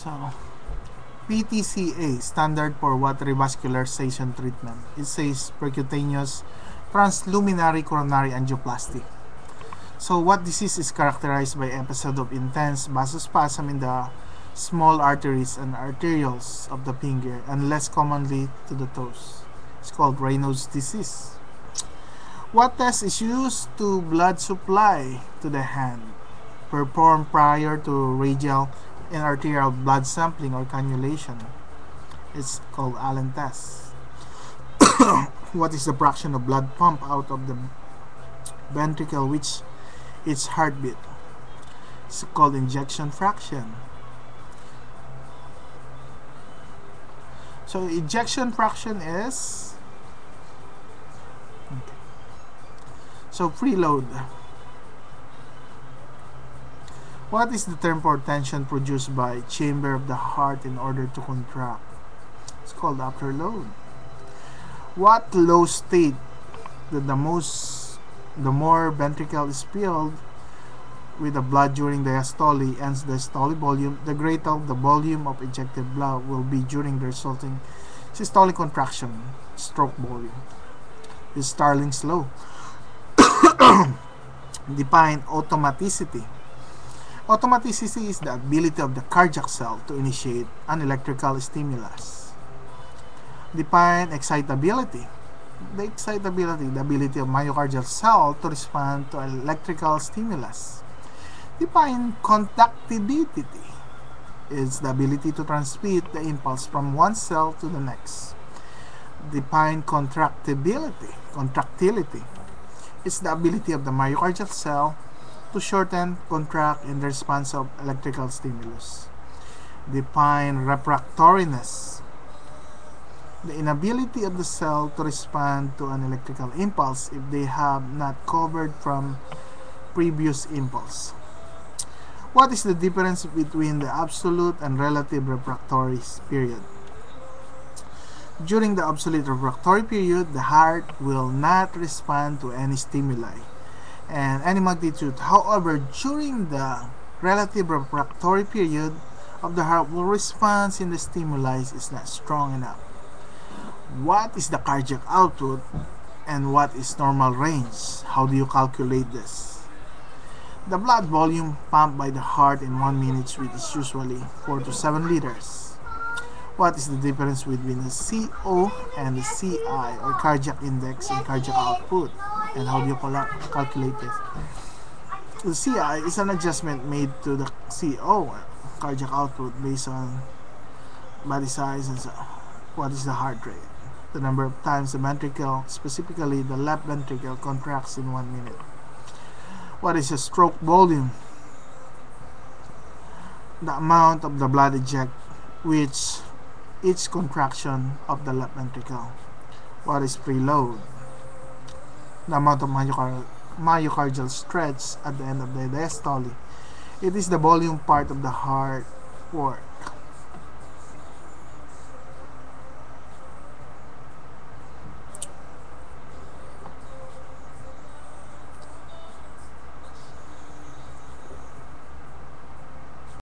So, PTCA, standard for what revascularization treatment. It says percutaneous transluminary coronary angioplasty. So, what disease is characterized by episode of intense vasospasm in the small arteries and arterioles of the finger, and less commonly to the toes. It's called Raynaud's disease. What test is used to blood supply to the hand? Performed prior to radial and arterial blood sampling or cannulation. It's called Allen test. What is the fraction of blood pump out of the ventricle which its heartbeat? It's called ejection fraction. So ejection fraction is so preload. What is the term for tension produced by chamber of the heart in order to contract? It's called afterload. What low state that the more ventricle is filled with the blood during diastole, hence the systolic volume, the greater the volume of ejected blood will be during the resulting systolic contraction, stroke volume. Is Starling's law. Define automaticity. Automaticity is the ability of the cardiac cell to initiate an electrical stimulus. Define excitability. The ability of myocardial cell to respond to electrical stimulus. Define conductivity. It's the ability to transmit the impulse from one cell to the next. Define contractility. It's the ability of the myocardial cell to shorten, contract in the response of electrical stimulus. Define refractoriness. The inability of the cell to respond to an electrical impulse if they have not covered from previous impulse. What is the difference between the absolute and relative refractory period? During the absolute refractory period, the heart will not respond to any stimuli and any magnitude. However, during the relative refractory period of the heart will response in the stimuli is not strong enough. What is the cardiac output and what is normal range? How do you calculate this? The blood volume pumped by the heart in 1 minute is usually 4 to 7 liters. What is the difference between the CO and the CI, or cardiac index and cardiac output? And how do you calculate this? The CI is an adjustment made to the CO, cardiac output, based on body size and so. What is the heart rate? The number of times the ventricle, specifically the left ventricle, contracts in 1 minute. What is the stroke volume? The amount of the blood eject which each contraction of the left ventricle. What is preload? The amount of myocardial stretch at the end of the diastole. It is the volume part of the heart for